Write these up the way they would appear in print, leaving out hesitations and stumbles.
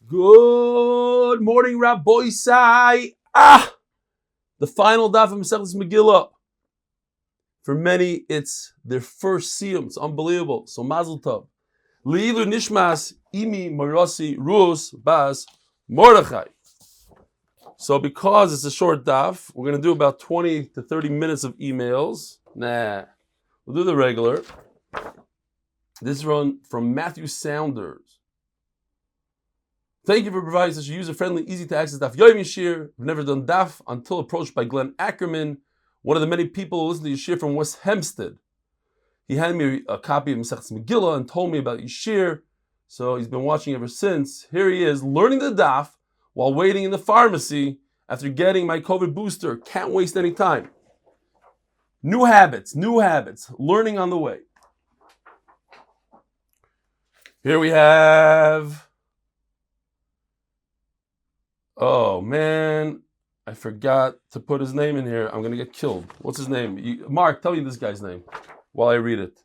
Good morning, Rabbi Sai. The final daf of Maseches Megillah. For many, it's their first siyum. It's unbelievable. So mazel tov. Leilu nishmas imi marasi ruos bas Mordechai. So because it's a short daf, we're going to do about 20 to 30 minutes of emails. We'll do the regular. This is from Matthew Saunders. Thank you for providing such a user-friendly, easy-to-access Daf Yomi shir. I've never done daf until approached by Glenn Ackerman, one of the many people who listen to Yeshir from West Hempstead. He handed me a copy of Maseches Megillah and told me about Yeshir, so he's been watching ever since. Here he is, learning the daf while waiting in the pharmacy after getting my COVID booster. Can't waste any time. New habits, learning on the way. Here we have... Oh man, I forgot to put his name in here. I'm going to get killed. What's his name? Mark, tell me this guy's name while I read it.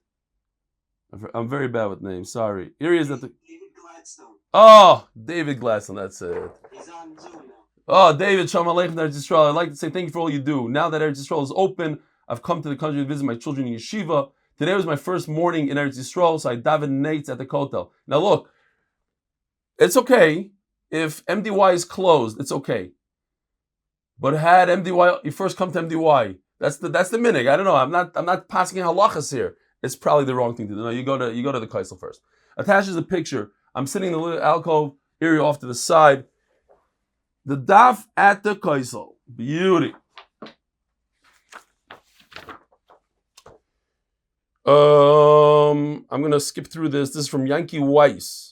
I'm very bad with names. Sorry. Here he is. David Gladstone. Oh, David Gladstone. That's it. He's on Zoom now. Oh, David, Shalom Aleichem, Eretz Yisrael. I'd like to say thank you for all you do. Now that Eretz Yisrael is open, I've come to the country to visit my children in yeshiva. Today was my first morning in Eretz Yisrael, so I davened nates at the kotel. Now look, it's okay. If MDY is closed, it's okay. But had MDY, you first come to MDY. That's the minig. I don't know. I'm not passing halachas here. It's probably the wrong thing to do. No, you go to the kaisel first. Attaches a picture. I'm sitting in the little alcove area off to the side. The daf at the kaisel. Beauty. I'm gonna skip through this. This is from Yankee Weiss.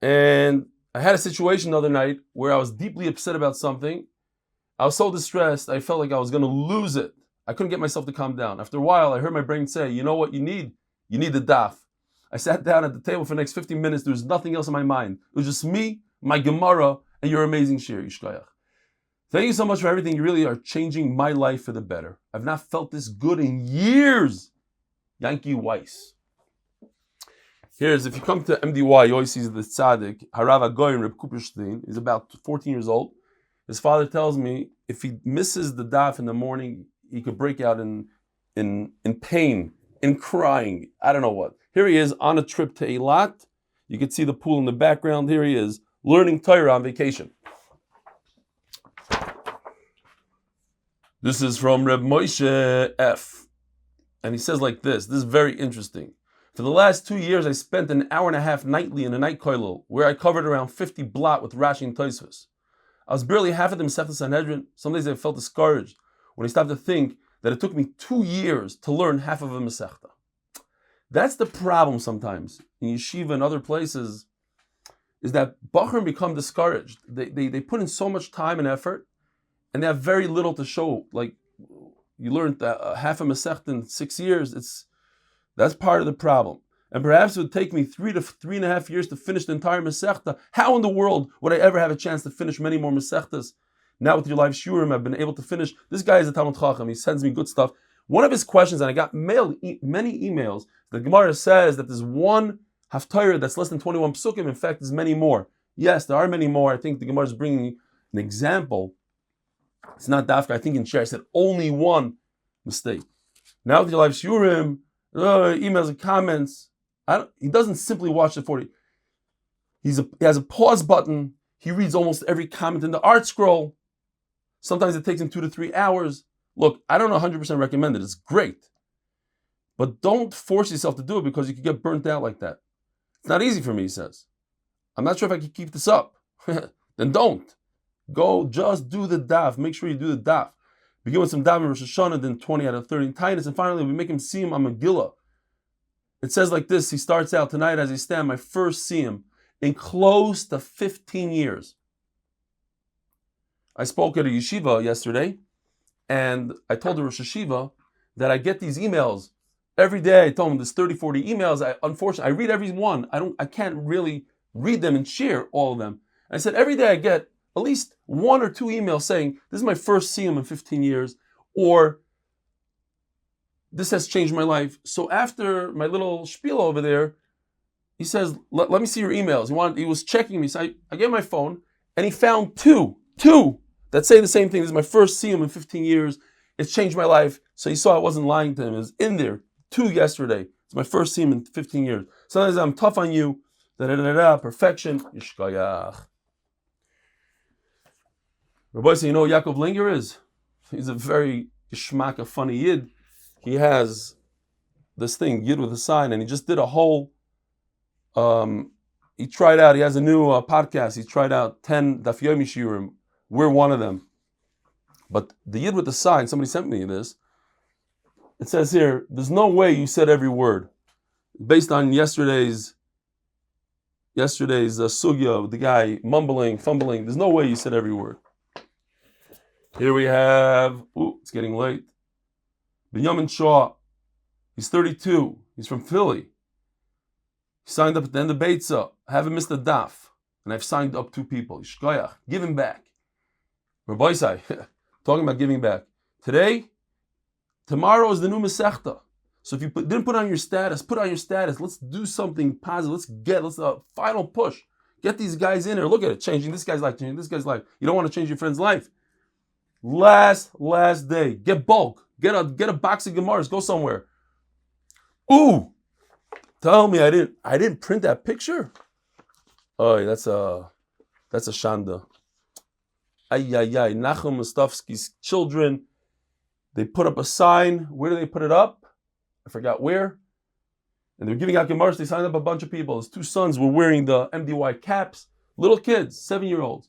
And I had a situation the other night where I was deeply upset about something. I was so distressed, I felt like I was going to lose it. I couldn't get myself to calm down. After a while, I heard my brain say, you know what you need? You need the daf. I sat down at the table for the next 15 minutes. There was nothing else in my mind. It was just me, my Gemara, and your amazing shir, Yishkoyach. Thank you so much for everything. You really are changing my life for the better. I've not felt this good in years. Yankee Weiss. Here's, if you come to MDY, you always see the tzaddik, Harav Agoyim Reb Kuperstein. He's about 14 years old. His father tells me if he misses the daf in the morning, he could break out in pain, in crying. I don't know what. Here he is on a trip to Eilat. You can see the pool in the background. Here he is, learning Torah on vacation. This is from Reb Moshe F. And he says like this. This is very interesting. For the last 2 years, I spent an hour and a half nightly in a night koilel, where I covered around 50 blot with Rashi and Tosfos. I was barely half of the Maseches Sanhedrin. Some days I felt discouraged when I stopped to think that it took me 2 years to learn half of a Masechta. That's the problem sometimes in yeshiva and other places, is that Bachrim become discouraged. They put in so much time and effort, and they have very little to show. Like, you learned half a Masechta in 6 years, that's part of the problem. And perhaps it would take me 3 to 3.5 years to finish the entire Masechta. How in the world would I ever have a chance to finish many more Masechtas? Now with your live shurim, I've been able to finish. This guy is a Talmud Chacham. He sends me good stuff. One of his questions, and I got many emails, the Gemara says that there's one haftarah that's less than 21 psukim. In fact, there's many more. Yes, there are many more. I think the Gemara is bringing an example. It's not dafka. I think in share I said only one mistake. Now with your live shurim, emails and comments. He doesn't simply watch the 40. He has a pause button. He reads almost every comment in the art scroll. Sometimes it takes him 2 to 3 hours. Look, I don't 100% recommend it. It's great. But don't force yourself to do it because you could get burnt out like that. It's not easy for me, he says. I'm not sure if I can keep this up. Then don't. Go just do the daf. Make sure you do the daf. Begin with some daf in Rosh Hashanah, then 20 out of 30 in Tainus, and finally we make him see him on Megillah. It says like this, he starts out, tonight as I stand, my first siyum in close to 15 years. I spoke at a yeshiva yesterday, and I told the Rosh Yeshiva that I get these emails every day. I told him there's 30, 40 emails. Unfortunately, I read every one. I can't really read them and share all of them. I said every day I get at least 1 or 2 emails saying, this is my first siyum in 15 years, or this has changed my life. So after my little spiel over there, he says, let me see your emails. He was checking me. So I gave him my phone, and he found two that say the same thing. This is my first siyum in 15 years. It's changed my life. So he saw I wasn't lying to him. It was in there. 2 yesterday. It's my first siyum in 15 years. Sometimes I'm tough on you. Perfection. Yishkayach. Rabbi said, you know who Yaakov Linger is? He's a very geschmack, funny yid. He has this thing, yid with a sign, and he just did a whole, he tried out, he has a new podcast, he tried out 10 Daf Yomi shiurim. We're one of them. But the yid with the sign, somebody sent me this, it says here, there's no way you said every word. Based on yesterday's sugya, the guy mumbling, fumbling, there's no way you said every word. Here we have, it's getting late. Binyamin Shaw, he's 32, he's from Philly. He signed up at the end of Beitza. I haven't missed a daf, and I've signed up 2 people. Yishkoyach, give him back. Rabbi Sai, talking about giving back. Tomorrow is the new Masechta. So if you didn't put on your status, put on your status. Let's do something positive. Let's final push. Get these guys in there. Look at it, changing this guy's life, changing this guy's life. You don't want to change your friend's life. Last day. Get bulk. Get a box of Gemaras. Go somewhere. Ooh, tell me I didn't print that picture. Oh, that's a shanda. Nachum Stefansky's children. They put up a sign. Where do they put it up? I forgot where. And they're giving out Gemaras. They signed up a bunch of people. His 2 sons were wearing the MDY caps. Little kids, 7-year-olds.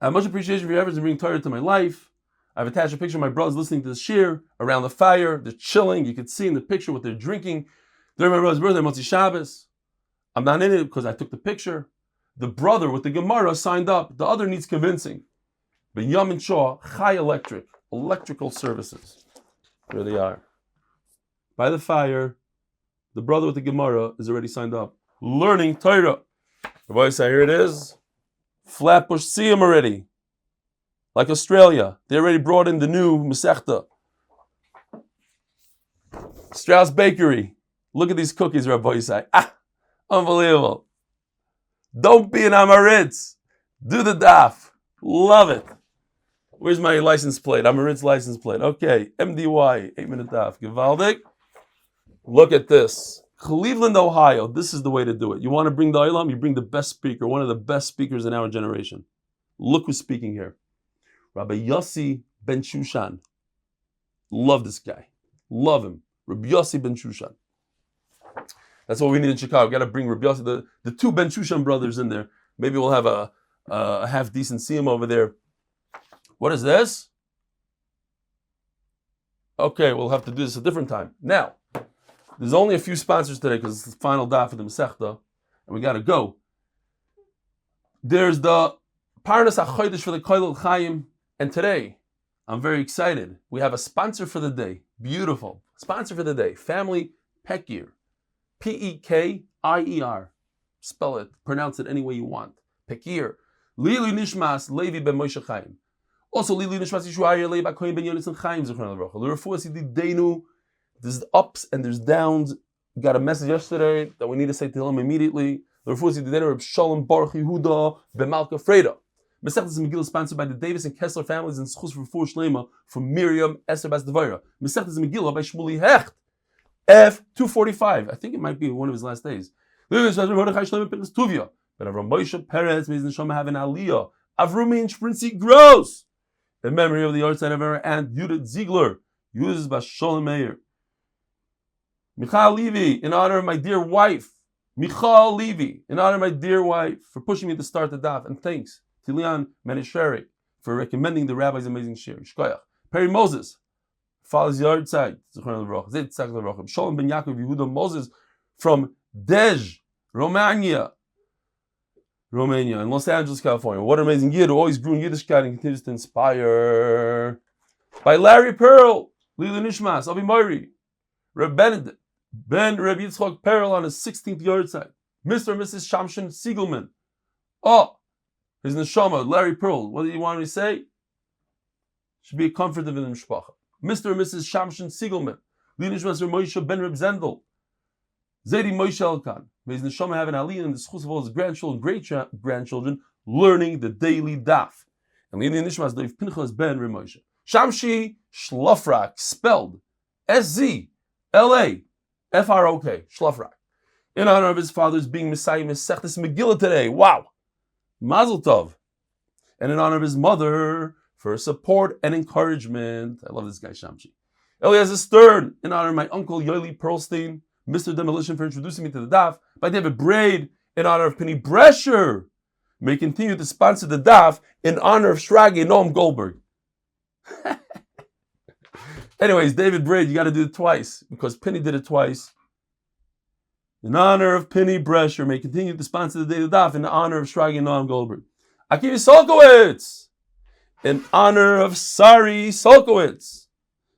I have much appreciation for your efforts in bringing Torah to my life. I've attached a picture of my brothers listening to the shir around the fire. They're chilling. You can see in the picture what they're drinking. During my brother's birthday, Motzi Shabbos. I'm not in it because I took the picture. The brother with the Gemara signed up. The other needs convincing. But Yom and Shaw, Chai electrical services. There they are. By the fire, the brother with the Gemara is already signed up. Learning Torah. Rabbi say, here it is. Flatbush Siyum already. Like Australia. They already brought in the new Masechta. Strauss Bakery. Look at these cookies, Rabbi say. Unbelievable. Don't be an Amaritz. Do the daf. Love it. Where's my license plate? Amaritz license plate. Okay. MDY. 8-minute daf. Givaldik. Look at this. Cleveland, Ohio. This is the way to do it. You want to bring the Olam? You bring the best speaker, one of the best speakers in our generation. Look who's speaking here. Rabbi Yossi Ben Shushan. Love this guy. Love him. Rabbi Yossi Ben Shushan. That's what we need in Chicago. Got to bring Rabbi Yossi, the 2 Ben Shushan brothers in there. Maybe we'll have a half decent siyum over there. What is this? Okay, we'll have to do this a different time. Now, there's only a few sponsors today because it's the final daf of the Masechta, and we got to go. There's the Parnas HaChodesh for the Koilel Chaim, and today, I'm very excited. We have a sponsor for the day. Beautiful. Sponsor for the day. Family Pekir. Pekir. Spell it. Pronounce it any way you want. Pekir. Lilu Nishmas Levi ben Moshe Chaim. Also, Lilu Nishmas Yeshua Aryeh Leib HaKohen ben Yonatan Chaim Zechron L'Rocha. L'Refuah Sidi Deinu. There's ups and there's downs. We got a message yesterday that we need to say to him immediately. L'Refuah Sidi Deinu Reb Shalom Baruch Yehuda B'Malka Freda. Maseches Megillah sponsored by the Davis and Kessler families and zechus Refuah shleima from Miriam Esther bas Devora. Maseches Megillah by Shmuly Hecht. F245. I think it might be one of his last days. Mordechai shleima פינחס טוביה. But Avrumie Perez made neshoma have an aliyah. Avrumie and Shprintzy grows. In memory of the yahrzeit of our Aunt Yudit Zeigler. Uses by Sholem Meir. Michal Levi, in honor of my dear wife. Michal Levi, in honor of my dear wife, for pushing me to start the daf. And thanks to Leon Manoucheri for recommending the rabbi's amazing shir. Shkoyach. Perry Moses, father's yahrzeit. Sholem ben Yaakov Yehuda Moses from Dej, Romania, in Los Angeles, California. What an amazing yid who always grew in Yiddishkeit and continues to inspire. By Larry Pearl, Lilu Nishmas, Avi Mori, Reb Benedict, Ben Reb Yitzchok Pearl on his 16th yahrzeit. Mr. and Mrs. Shamshin Siegelman. Oh, his neshoma, Larry Pearl. What do you want me to say? Should be a comfort of the mishpacha. Mr. and Mrs. Shamshin Siegelman. Lilu Nishmas Reb Moshe Ben Reb Zendel. Zedi Moshe Elkan. May his neshoma have an aliyah in the zechus of all his grandchildren, great-grandchildren, learning the daily daf. And Leon Manoucheri Dov Piנחas ben Moshe. Shamshi Shlofrak, spelled S-Z-L-A-F-R-O-K, Shlofrak. In honor of his father's being Messiah Maseches Megillah today. Wow! Mazel Tov. And in honor of his mother for support and encouragement. I love this guy, Shamshi. Eliezer Stern, in honor of my uncle Yoeli Perlstein, Mr. Demolition, for introducing me to the daf. By David Braid, in honor of Penny Brescher, may continue to sponsor the daf in honor of Shragi and Noam Goldberg. Anyways, David Braid, you got to do it twice because Penny did it twice. In honor of Penny Brescher, may continue to sponsor the daily daf in honor of Shragi and Noam Goldberg. Akiva Solkowitz, in honor of Sari Solkowitz.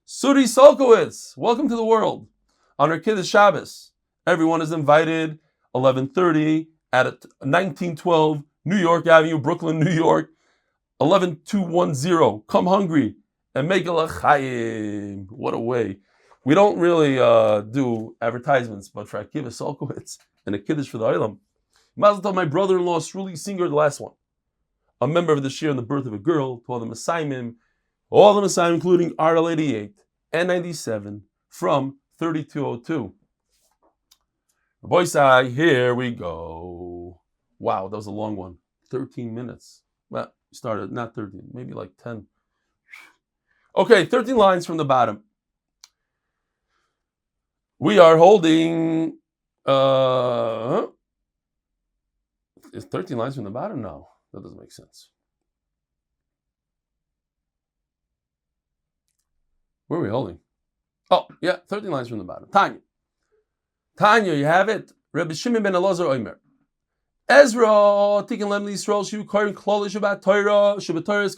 Suri Solkowitz, welcome to the world. On our Kiddush Shabbos, everyone is invited, 11:30 at 1912 New York Avenue, Brooklyn, New York, 11210. Come hungry and make a l'chaim. What a way. We don't really do advertisements, but for Akiva Solkowitz and a Kiddush for the Olam. Mazel tov, my brother-in-law, Shmuly Singer, the last one. A member of the Shir on the birth of a girl, to all the Messiahim, including RL 88 and 97 from 3202. Boys, here we go. Wow, that was a long one. 13 minutes. Well, started, not 13, maybe like 10. Okay, 13 lines from the bottom. We are holding... Is 13 lines from the bottom? No, that doesn't make sense. Where are we holding? Oh, yeah, 13 lines from the bottom. Tanya, you have it. Rabbi Shimon ben Elazar Omer. Ezra, Tikkun Lem Yisrael, Shivu Korin Kloli Shabbat Torah, Shabbat Torah.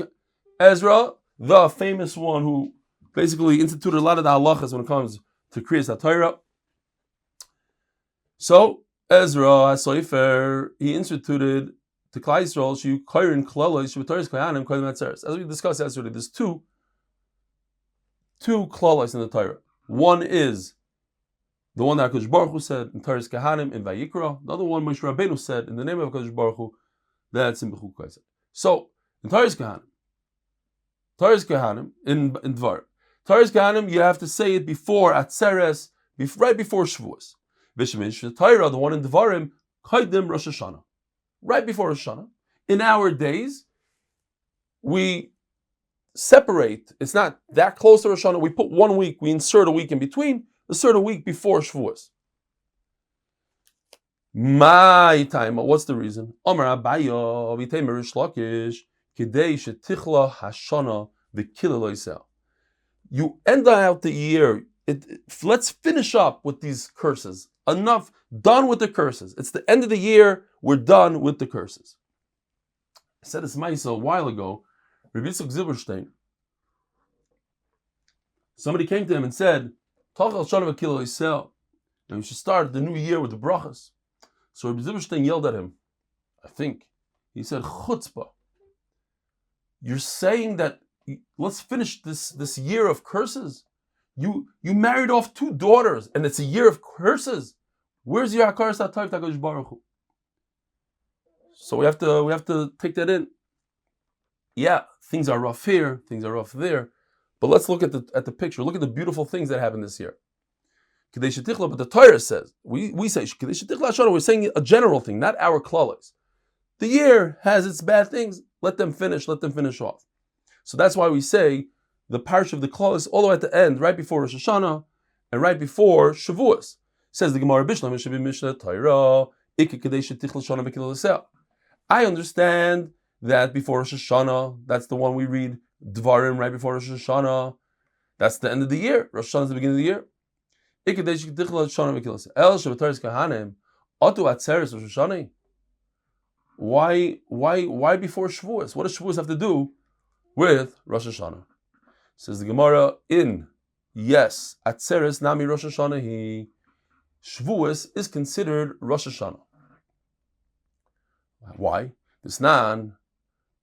Ezra, the famous one who basically instituted a lot of the halachas when it comes to Kriyas HaTorah. So, Ezra HaSofer, he instituted to Klal Yisrael, Shivu Korin Kloli Shabbat Torah Koyanim Koyanim Atzeres. As we discussed yesterday, there's two klalos in the Torah. One is the one that HaKadosh Baruch Hu said in Torah's Kehanim in Vayikra. The other one Moshe Rabbeinu said in the name of HaKadosh Baruch Hu, that's in Bechuk Kaiser. So in Torah's Kehanim in Devora. Torah's Kehanim, you have to say it before Atzeres, right before Shavuos. Vishmish Torah, the one in Devarim, Kaidim Rosh Hashanah, right before Rosh Hashanah. In our days, we separate. It's not that close to Rosh Hashanah. We put 1 week, we insert a week in between, insert a week before Shavuos. My time, what's the reason? Omar Abayo, Vitei Merish Lakish, Kidei Shetichla Hashana V'Kila Loisel. You end out the year. Let's finish up with these curses. Enough, done with the curses. It's the end of the year. We're done with the curses. I said this Maisa a while ago. Rabbi Zilberstein, somebody came to him and said, and we should start the new year with the brachas. So Rabbi Zilberstein yelled at him, I think, he said, chutzpah, you're saying that let's finish this year of curses? You married off 2 daughters and it's a year of curses. Where's your hakaras hatov HaKadosh Baruch Hu? So we have to take that in. Yeah, things are rough here, things are rough there, but let's look at the picture. Look at the beautiful things that happened this year. But the Torah says, we say, we're saying a general thing, not our klalos. The year has its bad things. Let them finish off. So that's why we say the parsha of the klalos all the way at the end, right before Rosh Hashanah and right before Shavuos. Says the Gemara Bishlam, it should be Mishnah Torah. I understand that before Rosh Hashanah, that's the one we read, Dvarim, right before Rosh Hashanah. That's the end of the year. Rosh Hashanah is the beginning of the year. Why before Shavuos? What does Shavuos have to do with Rosh Hashanah? Says the Gemara, yes, Atzeres Nami Rosh Hashanah, Shavuos is considered Rosh Hashanah. Why? This nan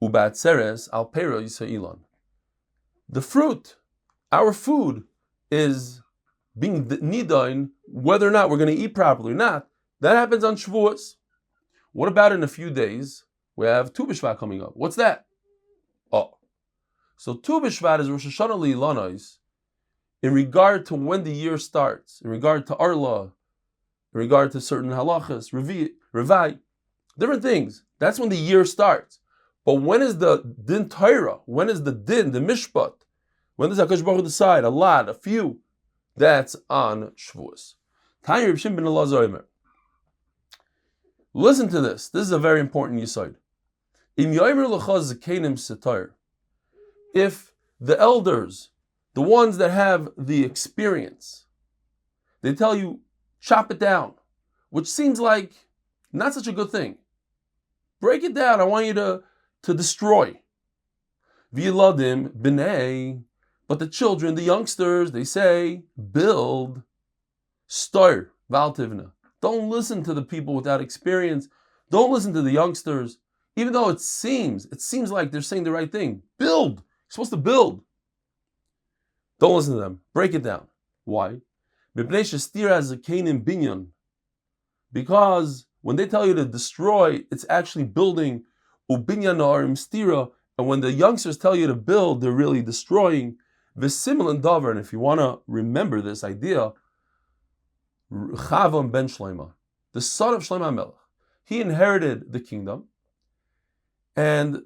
uba Atzeres al Pero Yisraelon. The fruit, our food, is being nidain, whether or not we're going to eat properly or not, that happens on Shavuos. What about in a few days? We have Tu B'Shvat coming up. What's that? Oh. So Tu B'Shvat is Rosh Hashanah Li'ilanois in regard to when the year starts, in regard to Arla, in regard to certain halachas, Revai, different things. That's when the year starts. But when is the din Torah? When is the din, the mishpat? When does HaKadosh Baruch Hu decide? A lot, a few. That's on Shavuos. Tanya Reb Shimon ben Elazar Omer. Listen to this. This is a very important yahrzeit. Im yomer l'cha zekenim setar. If the elders, the ones that have the experience, they tell you, chop it down, which seems like not such a good thing. Break it down. I want you to destroy. V'yiladim b'nei. But the children, the youngsters, they say, build, star, valtivna. Don't listen to the people without experience. Don't listen to the youngsters. Even though it seems like they're saying the right thing. Build. You're supposed to build. Don't listen to them. Break it down. Why? Because when they tell you to destroy, it's actually building. And when the youngsters tell you to build, they're really destroying. V'similan davar, and if you want to remember this idea, Chavam ben Shleima, the son of Shleima Melech, he inherited the kingdom, and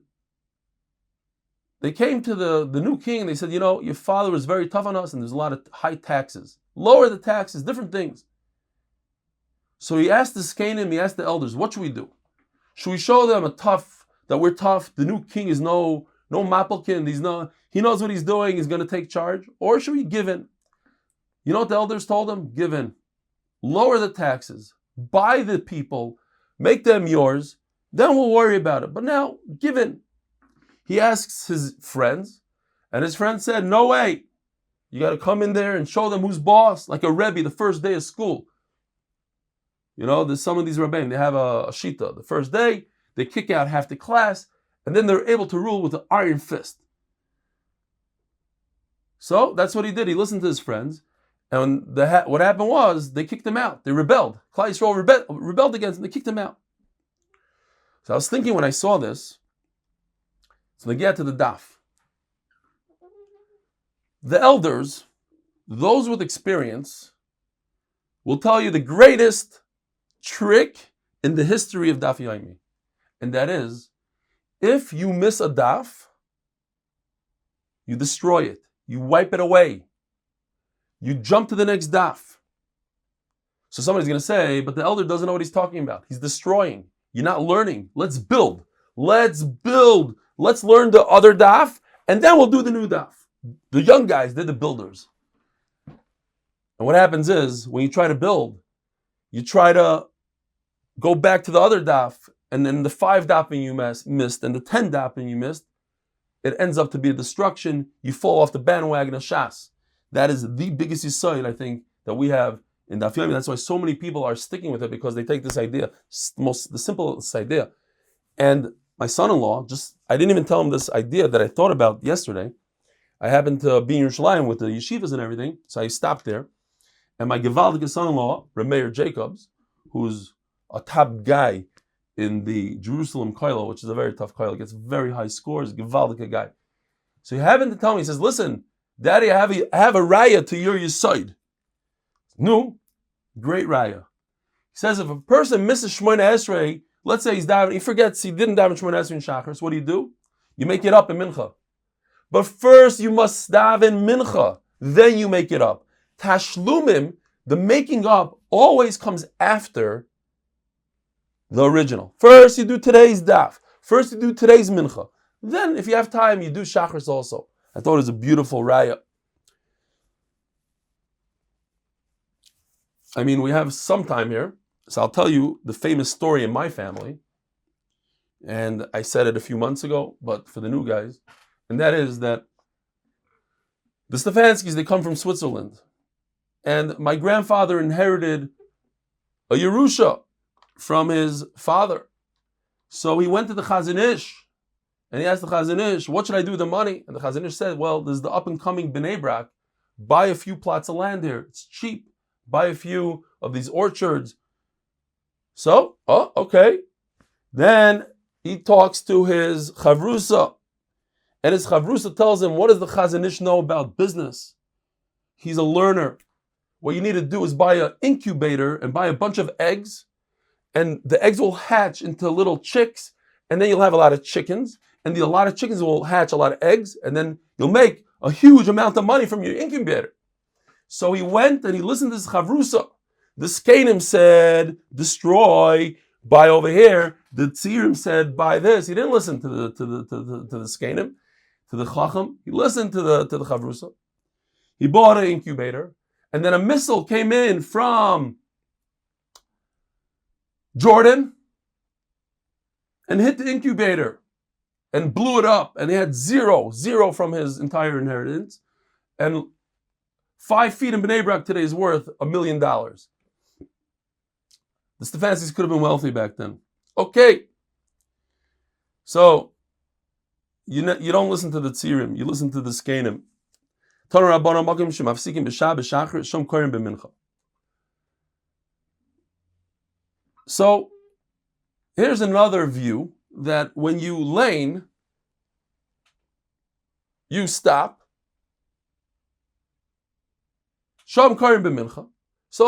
they came to the new king and they said, your father was very tough on us and there's a lot of high taxes. Lower the taxes, different things. So he asked the Skanim, he asked the elders, what should we do? Should we show them that we're tough? The new king is no Mapelkin, he knows what he's doing, he's going to take charge. Or should we give in? You know what the elders told him? Give in. Lower the taxes. Buy the people. Make them yours. Then we'll worry about it. But now, give in. He asks his friends, and his friends said, no way. You got to come in there and show them who's boss, like a Rebbe the first day of school. There's some of these Rebbeim, they have a shita. The first day, they kick out half the class, and then they're able to rule with an iron fist. So that's what he did. He listened to his friends, and what happened was they kicked him out. They rebelled. Klal Yisrael rebelled against him. They kicked him out. So I was thinking when I saw this, so they get to the daf. The elders, those with experience, will tell you the greatest trick in the history of Daf Yomi, and that is, if you miss a daf, you destroy it. You wipe it away. You jump to the next daf. So somebody's going to say, but the elder doesn't know what he's talking about. He's destroying. You're not learning. Let's build. Let's build. Let's learn the other daf, and then we'll do the new daf. The young guys, they're the builders. And what happens is, when you try to build, you try to go back to the other daf, and then the 5 dafim you missed, and the 10 dafim you missed, it ends up to be a destruction. You fall off the bandwagon of Shas. That is the biggest yahrzeit, I think, that we have in Daf Yomi. That's why so many people are sticking with it, because they take this idea, the simplest idea. And my son-in-law, I didn't even tell him this idea that I thought about yesterday. I happened to be in Yerushalayim with the yeshivas and everything, so I stopped there. And my gewaldige son-in-law, Reb Meir Jacobs, who's a top guy in the Jerusalem kollel, which is a very tough kollel, gets very high scores, gewaldige guy. So he happened to tell me, he says, listen, Daddy, I have a raya to your yahrzeit. No, great raya. He says, if a person misses Shmoyne Esrei, let's say he forgets he didn't daven Shmoyne Esrei in Shachar, so what do? You make it up in Mincha. But first you must daven Mincha, then you make it up. Tashlumim, the making up, always comes after the original. First you do today's daf. First you do today's Mincha. Then, if you have time, you do Shachris also. I thought it was a beautiful raya. I mean, we have some time here, so I'll tell you the famous story in my family. And I said it a few months ago, but for the new guys. And that is that the Stefanskys, they come from Switzerland. And my grandfather inherited a Yerusha from his father. So he went to the Chazon Ish, and he asked the Chazon Ish, what should I do with the money? And the Chazon Ish said, well, there's the up-and-coming Bnei Brak, buy a few plots of land here. It's cheap. Buy a few of these orchards. So, okay. Then he talks to his chavrusa. And his chavrusa tells him, what does the Chazon Ish know about business? He's a learner. What you need to do is buy an incubator and buy a bunch of eggs. And the eggs will hatch into little chicks. And then you'll have a lot of chickens. And a lot of chickens will hatch a lot of eggs. And then you'll make a huge amount of money from your incubator. So he went and he listened to his chavrusa. The Skanim said, destroy, buy over here. The Tzirim said, buy this. He didn't listen to the Skanim, to the Chacham. He listened to the chavrusa. He bought an incubator. And then a missile came in from Jordan and hit the incubator and blew it up. And he had zero from his entire inheritance. And 5 feet in Bnei Brak today is worth $1 million. The Stefanskys could have been wealthy back then. Okay. So, you don't listen to the Tzirim, you listen to the Skanim. So, here's another view that when you lane, you stop. So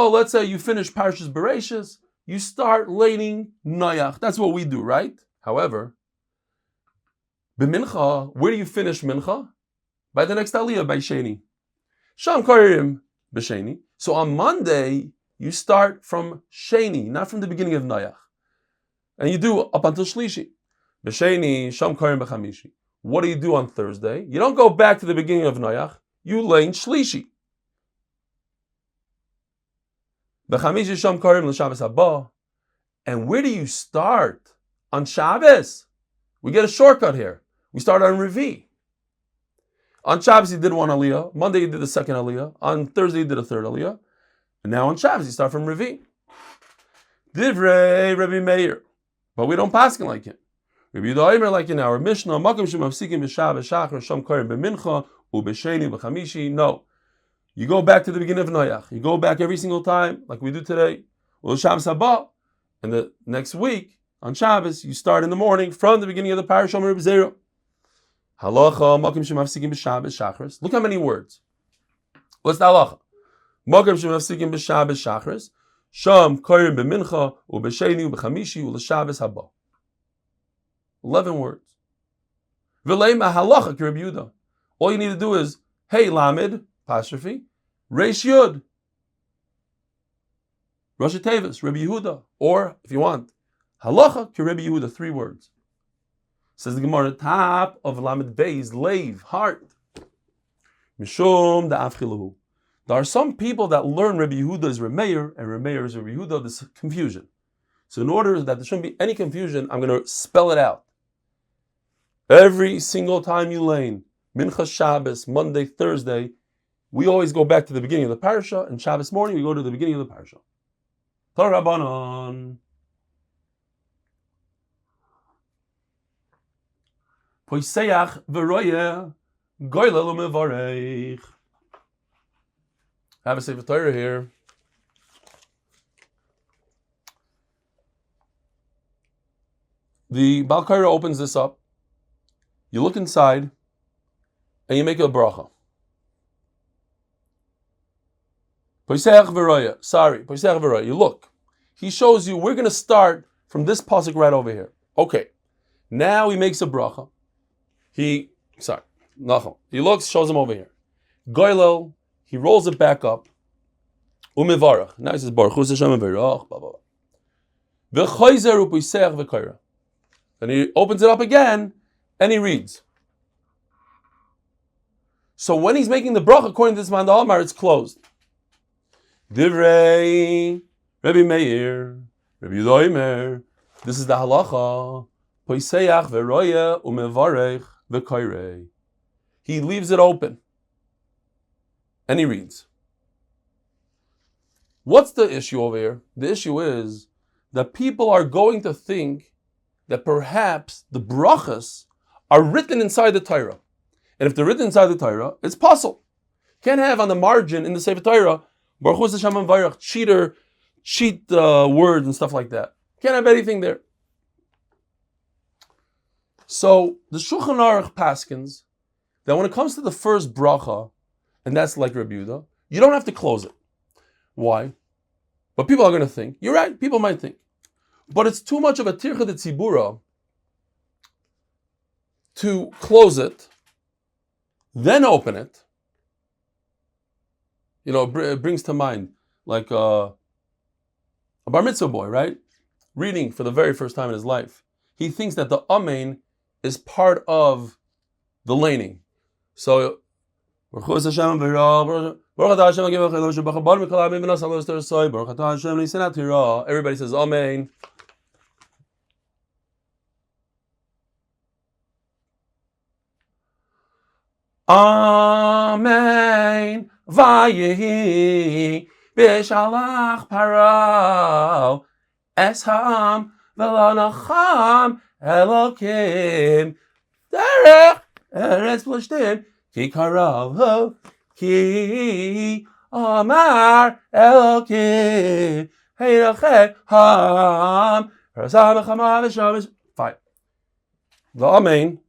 let's say you finish Parshas Bereishis, you start laning Noach. That's what we do, right? However, b'mincha, where do you finish mincha? By the next aliyah, by Sheni. Sham Korim b'Sheni. So on Monday, you start from Sheni, not from the beginning of Noach. And you do up until Shlishi. B'Sheni, Sham Korim b'Chamishi. What do you do on Thursday? You don't go back to the beginning of Noach. You lane Shlishi. B'Chamishi Sham Korim l'Shabbos haba. And where do you start? On Shabbos. We get a shortcut here. We start on Revi. On Shabbos, he did one aliyah. Monday, he did the second aliyah. On Thursday, he did a third aliyah. And now on Shabbos, he start from Revi. Divrei Rabbi Meir. But we don't pass like him. Rabbi Yehuda like in our Mishnah, Makom shemafsikim b'Shabbos shachar sham korim b'mincha u'b'sheni b'chamishi. No. You go back to the beginning of Noach. You go back every single time, like we do today. Shabbos haba. And the next week, on Shabbos, you start in the morning from the beginning of the parasha of Rabbi Zera. Halacha, makom shemafsikim b'Shabbos shachris. Look how many words. What's the halacha? Makom shemafsikim b'Shabbos shachris. Sham korim b'mincha u'b'sheni u'b'chamishi u'l'Shabbos haba. 11 words. V'leima halacha ki Rabbi Yehuda. All you need to do is, hey lamed, apostrophe, reish yud. Rosh Tevis, Rabbi Yehuda. Or, if you want, halacha ki Rabbi Yehuda, 3 words. Says the Gemara, top of Amud Beis, leyv, heart. Mishum da'af chilahu. There are some people that learn Rabbi Yehuda is Remeir, and Remeir is Rabbi Yehuda. There's confusion. So in order that there shouldn't be any confusion, I'm going to spell it out. Every single time you lane, Mincha Shabbos, Monday, Thursday, we always go back to the beginning of the parasha, and Shabbos morning we go to the beginning of the parasha. Torah Rabbanon. Poiseach v'royeh goylel u'mevarech. I have a Sefer Torah here. The Baal Kaira opens this up. You look inside, and you make a bracha. Poiseach v'royeh. Poiseach v'royeh. You look. He shows you, we're going to start from this pasuk right over here. Okay. Now he makes a bracha. He looks, shows him over here. Goylel, he rolls it back up. Umevarach. Now he says, Baruch Hu Hashem v'rach, blah, blah, blah. V'choyzer u'poiseach v'koira. Then he opens it up again, and he reads. So when he's making the bracha, according to this man, the Almar, it's closed. Divrei Rabbi Meir, Rabbi Yehuda. This is the halacha. Poiseach v'royeh u'mevarech v'koirei. He leaves it open. And he reads. What's the issue over here? The issue is that people are going to think that perhaps the brachas are written inside the Torah. And if they're written inside the Torah, it's possible. Can't have on the margin in the Sefer Torah, Baruch Hu Hashem Varach, cheat words and stuff like that. Can't have anything there. So the Shulchan Aruch paskins that when it comes to the first bracha, and that's like Rabbi Yehuda, you don't have to close it. Why? But people are going to think, you're right, people might think, but it's too much of a tircha de tzibura to close it, then open it. You know, it brings to mind like a bar mitzvah boy, right? Reading for the very first time in his life. He thinks that the amen is part of the laning. So, everybody says amen. Amen. Vayehi b'shalach paro esham v'lanacham elokim derech eretz plishtim ki karav ki amar elokim heiracheh ham rasam chama v'shavish. Fine. The amen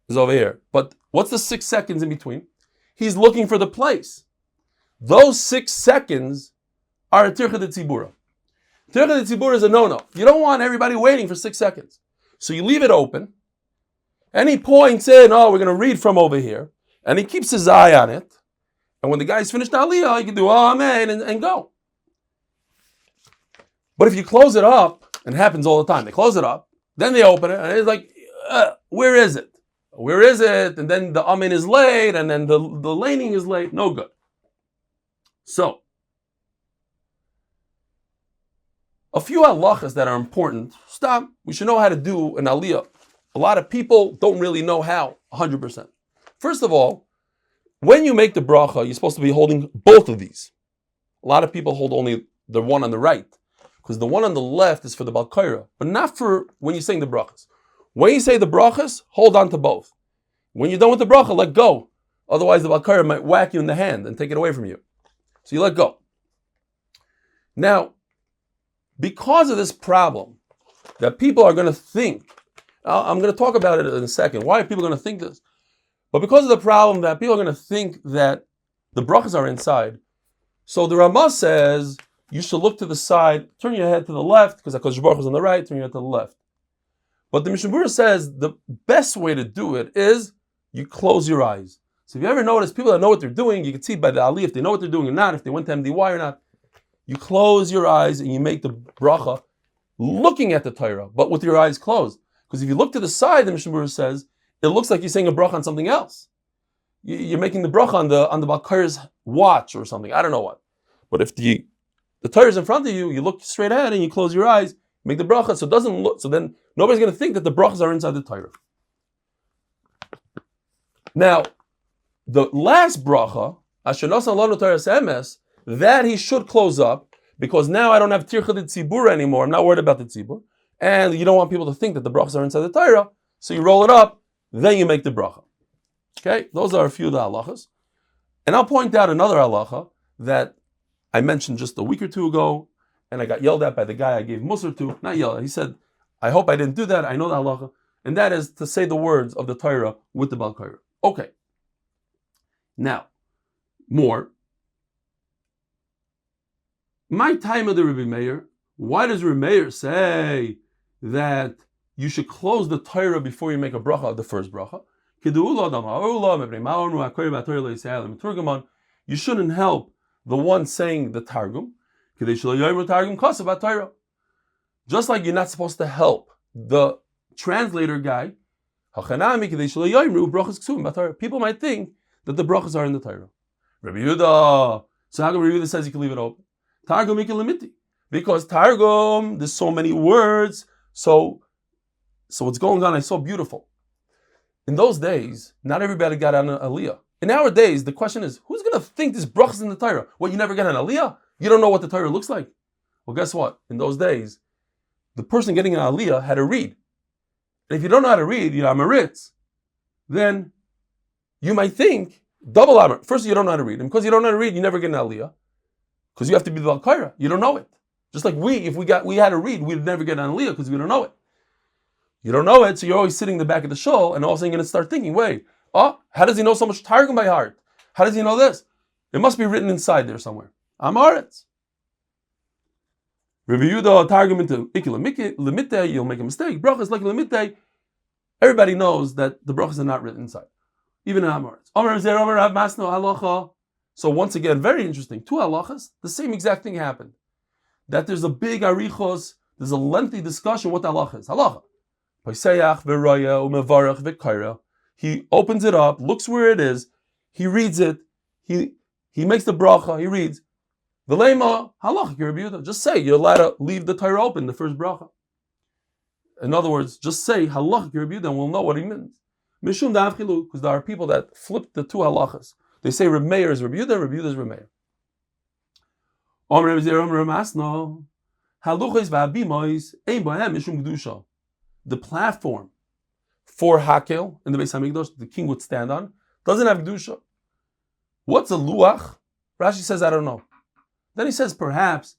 is over here, but what's the 6 seconds in between? He's looking for the place. Those 6 seconds are a tircha de tzibura. Tircha de tzibura is a no-no. You don't want everybody waiting for 6 seconds. So you leave it open, and he points in, oh, we're going to read from over here, and he keeps his eye on it, and when the guy's finished the aliyah, he can do amen and go. But if you close it up, and it happens all the time, they close it up, then they open it, and it's like, where is it? Where is it? And then the amen is late, and then the laning is late. No good. So, a few halachas that are important. Stop. We should know how to do an aliyah. A lot of people don't really know how, 100%. First of all, when you make the bracha, you're supposed to be holding both of these. A lot of people hold only the one on the right, because the one on the left is for the balkaira, but not for when you're saying the brachas. When you say the brachas, hold on to both. When you're done with the bracha, let go. Otherwise, the balkaira might whack you in the hand and take it away from you. So you let go. Now, because of this problem, that people are going to think, I'm going to talk about it in a second. Why are people going to think this? But because of the problem that people are going to think that the brachas are inside, so the Ramah says you should look to the side, turn your head to the left, because HaKadosh Baruch Hu is on the right, turn your head to the left. But the Mishnah Berurah says the best way to do it is you close your eyes. So if you ever notice people that know what they're doing, you can see by the aliyah if they know what they're doing or not, if they went to MDY or not. You close your eyes and you make the bracha looking at the Torah, but with your eyes closed. Because if you look to the side, the Mishnah Berurah says, it looks like you're saying a bracha on something else. You're making the bracha on the balkaira's watch or something. I don't know what. But if the Torah is in front of you, you look straight ahead and you close your eyes, make the bracha, so it doesn't look, so then nobody's going to think that the brachas are inside the Torah. Now, the last bracha, Asher Nasa Lanu Torah Emes, that he should close up, because now I don't have tircha de tzibur anymore. I'm not worried about the tzibur, and you don't want people to think that the brachas are inside the Torah, so you roll it up, then you make the bracha. Okay, those are a few of the halachas, and I'll point out another halacha that I mentioned just a week or two ago, and I got yelled at by the guy I gave musar to. Not yelled at, he said, I hope I didn't do that, I know the halacha, and that is to say the words of the Torah with the balkaira. Okay. Now, more. My time of the Rebbe Meir, why does Rebbe Meir say that you should close the Torah before you make a bracha of the first bracha? You shouldn't help the one saying the Targum. Just like you're not supposed to help the translator guy. People might think that the brachas are in the Torah. Rabbi Yehuda, so how come Rabbi Yehuda says you can leave it open? Targum limiti, because Targum, there's so many words, so what's going on is so beautiful. In those days, not everybody got on an aliyah. In our days, the question is, who's going to think this brachas in the Torah? What, you never get an aliyah? You don't know what the Torah looks like? Well, guess what? In those days, the person getting an aliyah had to read. And if you don't know how to read, I'm a ritz, then you might think Double Amr. First, you don't know how to read. And because you don't know how to read, you never get an aliyah. Because you have to be the Al-Qaira. You don't know it. Just like if we had to read, we'd never get an aliyah because we don't know it. You don't know it, so you're always sitting in the back of the shul, and all of a sudden you're going to start thinking, wait, how does he know so much Targum by heart? How does he know this? It must be written inside there somewhere. Amaretz. Review the Targum into Lemite, you'll make a mistake. Brachas like Lemite. Everybody knows that the brachas are not written inside. Even in Amaretz. So once again, very interesting. Two halachas, the same exact thing happened. That there's a big arichos, there's a lengthy discussion what the halacha is. Halacha. He opens it up, looks where it is, he reads it, he makes the bracha, he reads. V'leima halacha, just say you're allowed to leave the Torah open, the first bracha. In other words, just say halacha and we'll know what he means. Mishum da'avchilu, because there are people that flip the two halachas. They say Reb Meir is Reb Yehuda, Reb Yehuda is Reb Meir. Omer Reb Zer, Omer Masno, haluchos v'abimois ein bohem mishum kedusha. The platform for Hakel in the Beis Hamikdash, the king would stand on, doesn't have kedusha. What's a luach? Rashi says, I don't know. Then he says, perhaps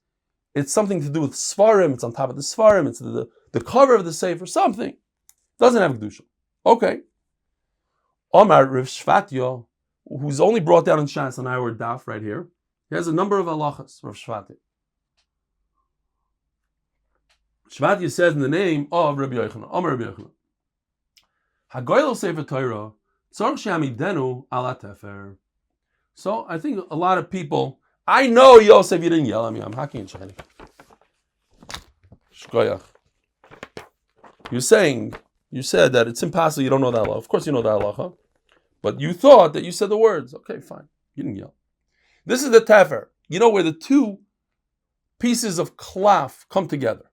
it's something to do with Svarim, it's on top of the Svarim, it's the cover of the Sefer, something. Doesn't have kedusha. Okay. Omar Rav Shvatya, who's only brought down in Shas on our daf right here, he has a number of halachas, Rav Shvatya. Shvatya says in the name of Rabbi Yochanan, Omar Rabbi Yochanan, Hagoylo Sefer Torah, Tzorch She'amidenu ala tefer. So I think a lot of people, I know Yosef, you didn't yell at me, I'm hacking and shiny. Shkoyach. You said that it's impossible, you don't know the halacha. Of course you know the halacha. But you thought that you said the words. Okay, fine. You didn't yell. This is the tefer. You know where the two pieces of cloth come together.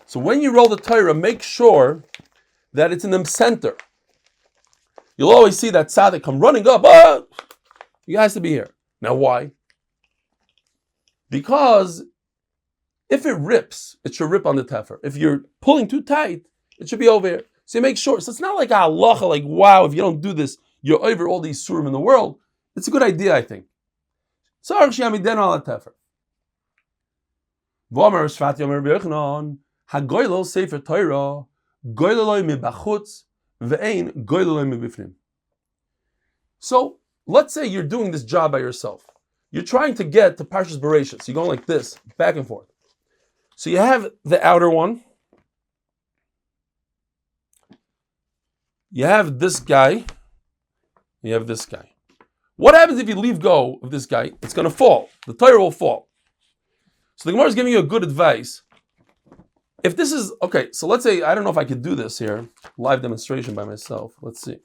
So when you roll the Torah, make sure that it's in the center. You'll always see that tzaddik come running up. You has to be here. Now why? Because if it rips, it should rip on the tefer. If you're pulling too tight, it should be over here. So you make sure. So it's not like a halacha, like, wow, if you don't do this, you're over all these surim in the world. It's a good idea, I think. Tzarech she'amidenu ala tefer. V'omer Shvat yomer b'yochanan, hagoylo sefer Torah, goyloloi mibachutz, ve'ein goyloloi mibifnim. So, let's say you're doing this job by yourself. You're trying to get to Parshas Bereshis. You're going like this, back and forth. So you have the outer one. You have this guy. You have this guy. What happens if you leave go of this guy? It's going to fall. The Torah will fall. So the Gemara is giving you a good advice. If this is, okay, so let's say, I don't know if I could do this here, live demonstration by myself. Let's see.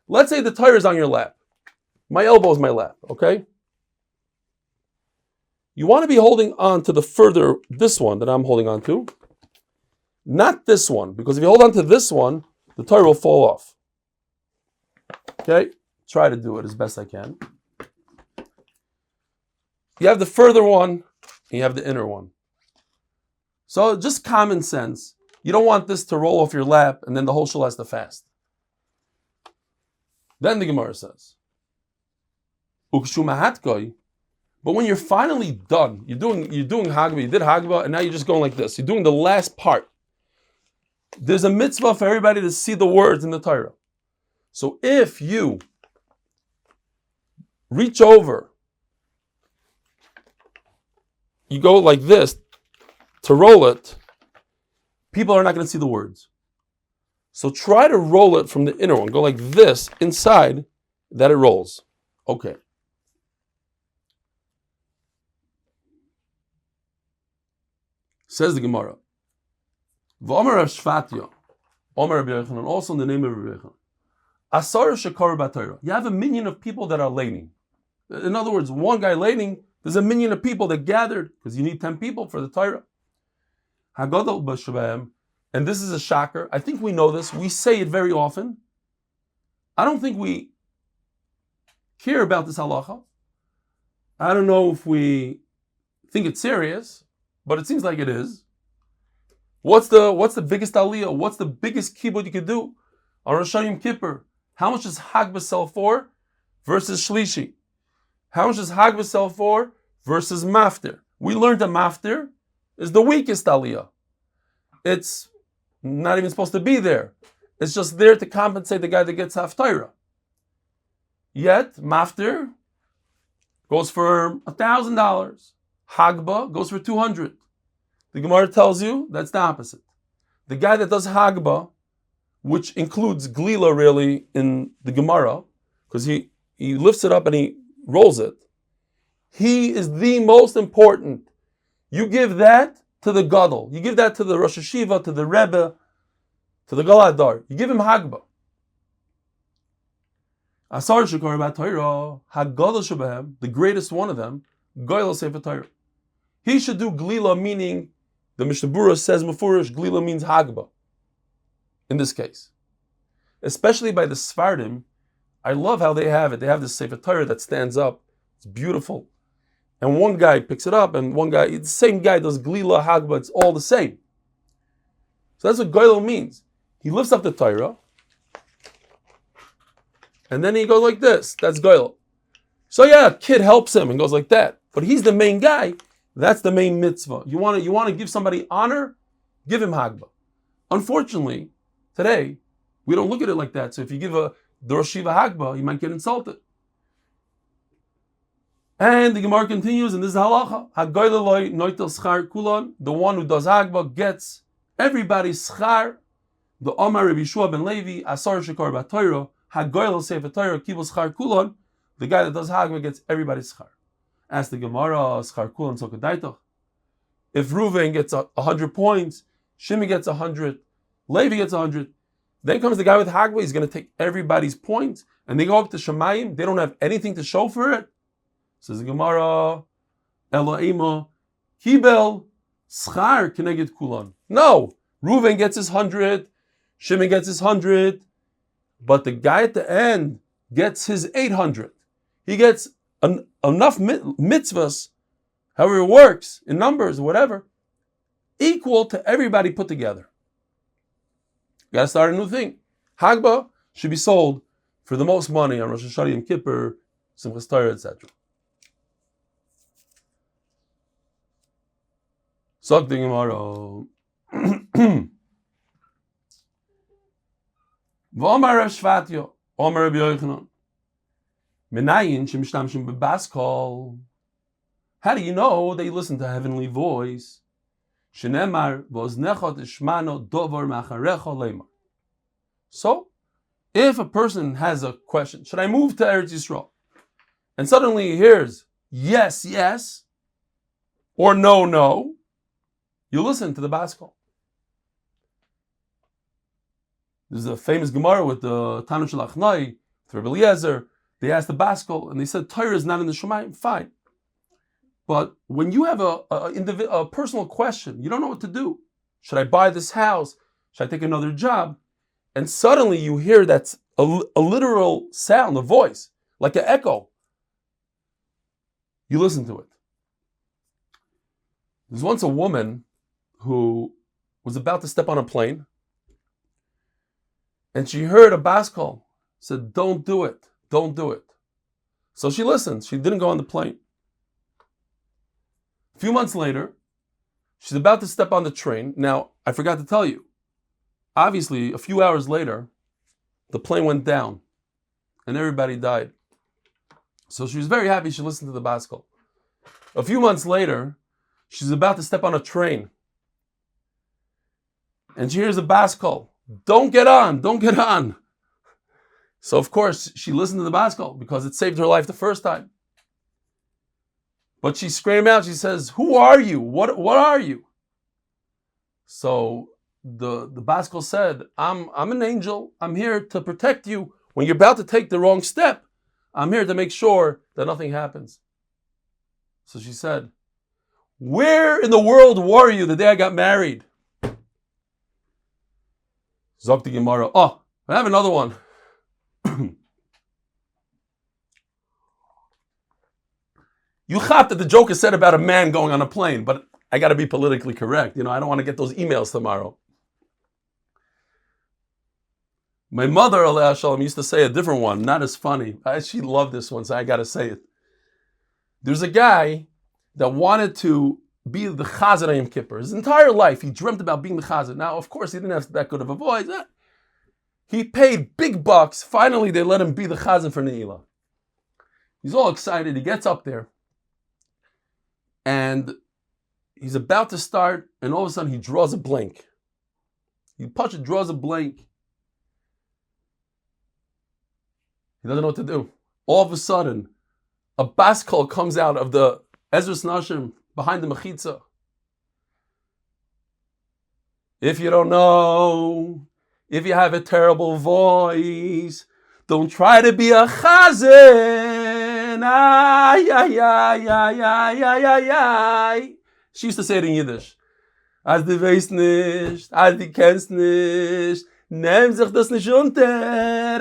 Let's say the Torah is on your lap. My elbow is my lap, okay? You want to be holding on to this one that I'm holding on to. Not this one, because if you hold on to this one, the Torah will fall off. Okay? Try to do it as best I can. You have the further one, and you have the inner one. So just common sense. You don't want this to roll off your lap, and then the whole shul has to fast. Then the Gemara says, but when you're finally done, you're doing Hagba, you did Hagba, and now you're just going like this. You're doing the last part. There's a mitzvah for everybody to see the words in the Torah. So if you reach over, you go like this to roll it, people are not going to see the words. So try to roll it from the inner one. Go like this inside that it rolls. Okay. Says the Gemara. V'omer Rav Shvatya, Omer Rabbi Yochanan, also in the name of Rabbi Yochanan. Asar shekar b'Torah. You have a minion of people that are laning. In other words, one guy laning, there's a minion of people that gathered, because you need 10 people for the Torah. Hagadol b'shabayim, and this is a shocker. I think we know this. We say it very often. I don't think we care about this halacha. I don't know if we think it's serious, but it seems like it is. What's the biggest aliyah? What's the biggest kibbutz you could do on Rosh Hashanah Kippur? How much does Hagbah sell for? versus shlishi. How much does Hagba sell for versus maftir? We learned that maftir is the weakest aliyah. It's not even supposed to be there. It's just there to compensate the guy that gets haftarah. Yet, maftir goes for $1,000. Hagba goes for $200. The Gemara tells you that's the opposite. The guy that does Hagba, which includes glila really in the Gemara, because he lifts it up and he rolls it, he is the most important. You give that to the Gadol. You give that to the Rosh Hashiva, to the Rebbe, to the Galadar. You give him Hagba. Asar Shekar Bat Torah, Hagadol Shebehem, the greatest one of them, Goyel Sefer Torah. He should do glila, meaning the Mishnah Berurah says Mefurish, glila means Hagba. In this case, especially by the Sfardim, I love how they have it. They have this Sefer Torah that stands up. It's beautiful. And one guy picks it up, and one guy, the same guy does glila, Hagba, it's all the same. So that's what Goyel means. He lifts up the Torah, and then he goes like this. That's Goyel. So yeah, a kid helps him and goes like that. But he's the main guy. That's the main mitzvah. You want to give somebody honor? Give him Hagba. Unfortunately, today, we don't look at it like that. So if you give the Rosh Hashiva Hagba, you might get insulted. And the Gemara continues, and this is halacha. Hagoyleloi noitel schar kulon. The one who does Hagba gets everybody's schar. The Omar Rabbi Yeshua ben Levi, Asar Shekar Bat Torah, Hagoylel Sefer Torah, Kibul schar kulon. The guy that does Hagba gets everybody's schar. Ask the Gemara, schar kulon so kedaitach. If Reuven gets 100 points, Shimi gets 100, Levi gets 100, then comes the guy with Hagba, he's going to take everybody's points, and they go up to Shemayim, they don't have anything to show for it. Says the Gemara, Eloima, Kibel, Schar Keneged Kulon. No, Reuven gets his 100, Shimon gets his 100, but the guy at the end gets his 800. He gets enough mitzvahs, however it works, in numbers or whatever, equal to everybody put together. You got to start a new thing. Hagba should be sold for the most money on Rosh Hashanah, Yom Kippur, Simchas Torah, etc. Sog the Gemara. V'omar Rav Shvatyo, Omar Rabbi Yochanan. Menayin shemishtamshim bebaskol. How do you know that you listen to a heavenly voice? Shenemar v'oznecha tishmano dovar macharecha leimar. So, if a person has a question, should I move to Eretz Yisrael? And suddenly he hears yes, yes, or no, no, you listen to the baskol. There's a famous Gemara with the Tanu Shel Achnai, with Rabbi Eliezer. They asked the baskol, and they said Torah is not in the Shemayim. Fine, but when you have a personal question, you don't know what to do. Should I buy this house? Should I take another job? And suddenly you hear that's a literal sound, a voice, like an echo. You listen to it. There's once a woman who was about to step on a plane, and she heard a baskol, said, don't do it, don't do it. So she listened, she didn't go on the plane. A few months later, she's about to step on the train. Now, I forgot to tell you, obviously, a few hours later, the plane went down, and everybody died. So she was very happy she listened to the baskol. A few months later, she's about to step on a train, and she hears a baskol, don't get on, don't get on. So of course, she listened to the baskol because it saved her life the first time. But she screamed out, she says, who are you? What are you? So the baskol said, I'm an angel. I'm here to protect you. When you're about to take the wrong step, I'm here to make sure that nothing happens. So she said, where in the world were you the day I got married? Zok the Gemara. Oh, I have another one. You thought that the joke is said about a man going on a plane, but I got to be politically correct. I don't want to get those emails tomorrow. My mother, aliyah shalom, used to say a different one, not as funny. She loved this one, so I got to say it. There's a guy that wanted to be the chazan on Yom Kippur. His entire life, he dreamt about being the chazan. Now, of course, he didn't have that good of a voice. He paid big bucks. Finally, they let him be the chazan for Ne'ilah. He's all excited. He gets up there, and he's about to start, and all of a sudden, he draws a blank. He draws a blank. He doesn't know what to do. All of a sudden, a bas kol comes out of the Ezras Nashim behind the mechitza. If you don't know, if you have a terrible voice, don't try to be a chazan. Ay, ay, ay, ay, ay, ay, ay, ay. She used to say it in Yiddish. Als du weißt nicht, als du kennst nicht, nimm sich das nicht unter.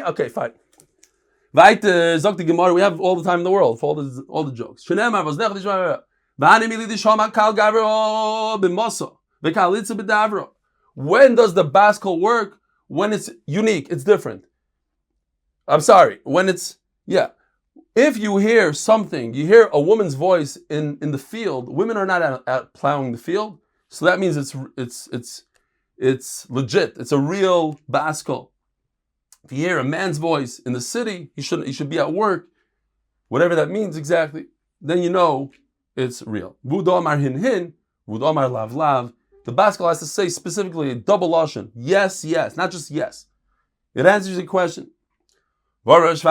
Okay, fine. Weiter, sagt die Gemara, we have all the time in the world for all the jokes. Shnema, was nech dishma, v'ani mili dishama kal gavro b'mosa, v'kalitza b'davro. When does the bas kol work? When it's unique, it's different. I'm sorry, when it's, yeah. If you hear something, you hear a woman's voice in the field, women are not out plowing the field, so that means it's legit, it's a real bas kol. If you hear a man's voice in the city, he should be at work, whatever that means exactly, then you know it's real. Vud omar hin hin, vud omar lav lav. The bas kol has to say specifically a double lashon. Yes, yes, not just yes. It answers the question. If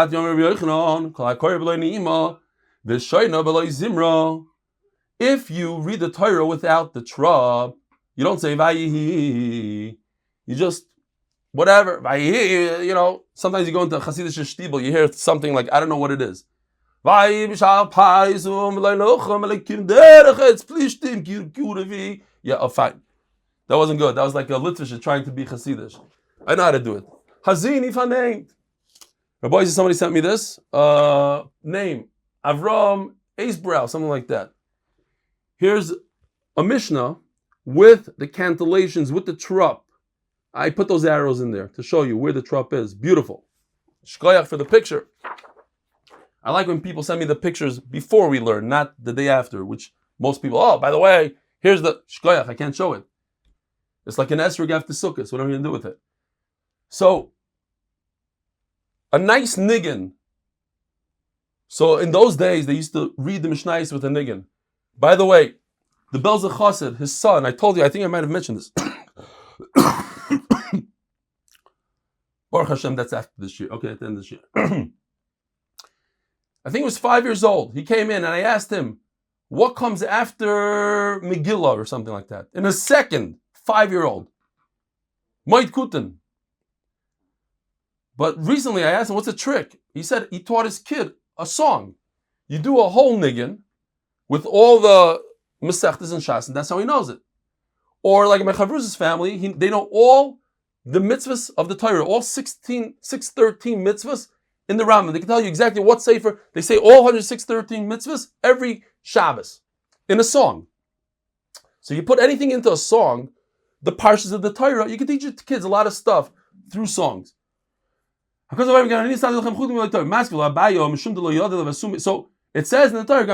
you read the Torah without the trub, you don't say vayihi. You just whatever, you know, sometimes you go into Hasidic shtibel, you hear something like, I don't know what it is. Yeah, oh, fine. That wasn't good. That was like a Litvish trying to be Hasidic. I know how to do it. Hazini named. Rabbi, somebody sent me this. Name, Avraham Acebrow, something like that. Here's a Mishnah with the cantillations, with the trup. I put those arrows in there to show you where the trup is. Beautiful. Shkoyach for the picture. I like when people send me the pictures before we learn, not the day after, which most people, oh, by the way, here's the shkoyach, I can't show it. It's like an esrog after sukkah, what are we going to do with it? So, a nice niggin. So in those days, they used to read the Mishnayos with a niggin. By the way, the Belzer Chassid, his son, I told you, I think I might have mentioned this. Baruch Hashem, that's after this year. Okay, at the end of this year. I think he was 5 years old. He came in and I asked him, what comes after Megillah or something like that? In a second, 5-year-old. Moed Kuten. But recently I asked him, what's the trick? He said he taught his kid a song. You do a whole niggin with all the Maseches and Shas, and that's how he knows it. Or like my Chavruz's family, they know all the mitzvahs of the Torah, all 613 mitzvahs in the Rambam. They can tell you exactly what sefer. They say all 10613 mitzvahs every Shabbos in a song. So you put anything into a song, the parshas of the Torah, you can teach your kids a lot of stuff through songs. So it says in the Torah,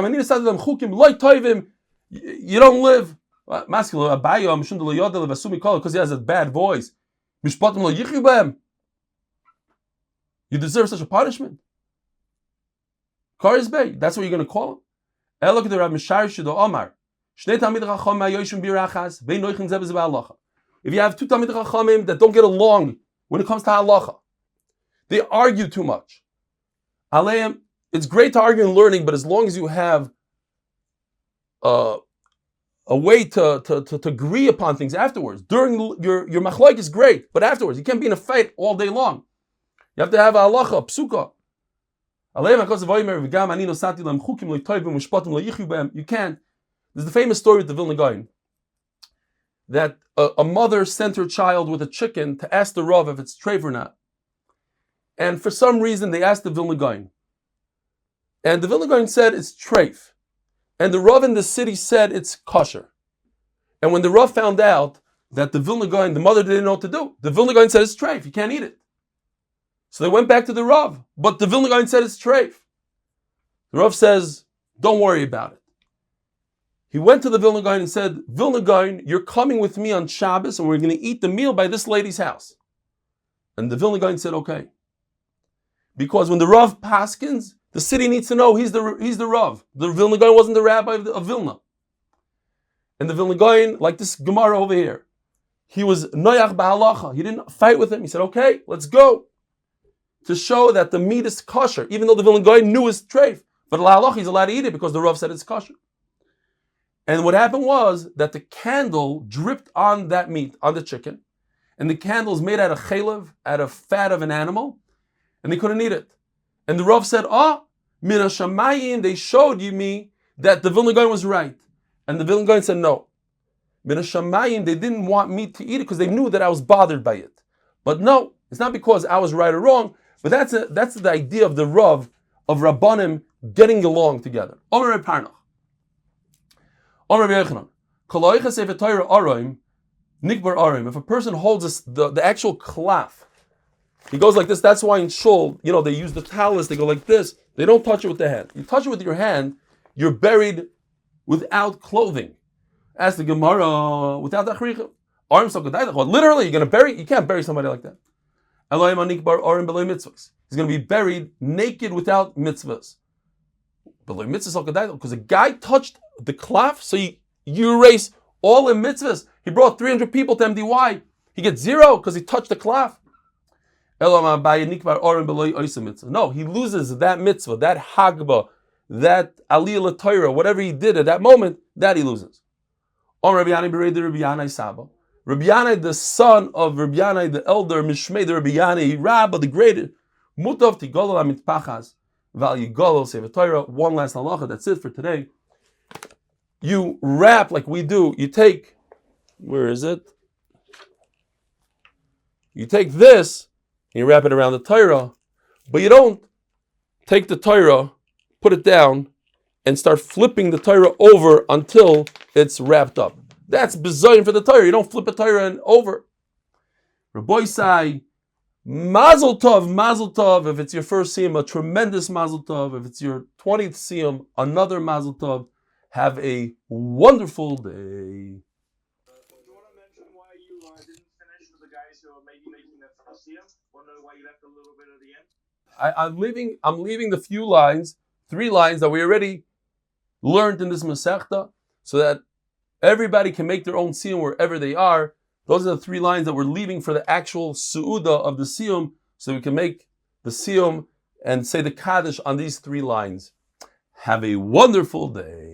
you don't live because he has a bad voice. You deserve such a punishment. That's what you're going to call him. If you have two Talmidei Chachamim that don't get along when it comes to halacha, they argue too much. Aleim, it's great to argue and learning, but as long as you have a way to agree upon things afterwards. During your machlok is great, but afterwards you can't be in a fight all day long. You have to have a halacha, psuka. You can't. There's the famous story with the Vilna Gaon that a mother sent her child with a chicken to ask the Rav if it's treif or not. And for some reason they asked the Vilna Gaon. And the Vilna Gaon said it's treif. And the Rav in the city said it's kosher. And when the Rav found out that the Vilna Gaon, the mother didn't know what to do, the Vilna Gaon said it's treif, you can't eat it. So they went back to the Rav, but the Vilna Gaon said it's treif. The Rav says, don't worry about it. He went to the Vilna Gaon and said, Vilna Gaon, you're coming with me on Shabbos and we're going to eat the meal by this lady's house. And the Vilna Gaon said, okay. Because when the Rav paskins, the city needs to know he's the Rav. The Vilna Gaon wasn't the rabbi of Vilna. And the Vilna Gaon, like this Gemara over here, he was noyach ba'alacha. He didn't fight with him. He said, okay, let's go. To show that the meat is kosher, even though the Vilna Gaon knew it's treif. But la'alacha, he's allowed to eat it because the Rav said it's kosher. And what happened was that the candle dripped on that meat, on the chicken. And the candle is made out of chalev, out of fat of an animal. And they couldn't eat it. And the Rav said, min hashamayim, they showed me that the Vilna Gaon was right. And the Vilna Gaon said, no. Min hashamayim, they didn't want me to eat it because they knew that I was bothered by it. But no, it's not because I was right or wrong, but that's the idea of the Rav, of Rabbanim getting along together. Omer Reb Parnach. Omer Reb Yochanan. Koloicha sefer Torah aroim, nikbar aroim. If a person holds the actual cloth, he goes like this. That's why in shul, they use the talus. They go like this. They don't touch it with the hand. You touch it with your hand, you're buried without clothing. Ask the Gemara, without the achricha. Literally, you're going to bury. You can't bury somebody like that. He's going to be buried naked without mitzvahs. Because a guy touched the cloth, so you erase all the mitzvahs. He brought 300 people to MDY. He gets 0 because he touched the cloth. No, he loses that mitzvah, that hagba, that aliyah l'Torah, whatever he did at that moment, that he loses. Rabbi Yanai, the son of Rabbi Yanai, the elder, Mishmei, the Rabbi Yanai, Rabbi, the greater, Mutov tigolol amitpachas, val yigolol sefer Torah. One last halacha, that's it for today. You wrap like we do. You take, where is it? You take this, and you wrap it around the Torah, but you don't take the Torah, put it down, and start flipping the Torah over until it's wrapped up. That's bizayon for the Torah. You don't flip a Torah and over. Rabbi say, Mazel Tov, if it's your first siyum, a tremendous Mazel Tov. If it's your 20th siyum, another Mazel Tov. Have a wonderful day. Do you want to mention why you didn't finish with the guys who are maybe making that first siyum? Want to know why you left a little bit at the end? I'm leaving the few lines, 3 lines that we already learned in this Masechta, so that everybody can make their own siyum wherever they are. Those are the 3 lines that we're leaving for the actual su'uda of the siyum, so we can make the siyum and say the Kaddish on these 3 lines. Have a wonderful day.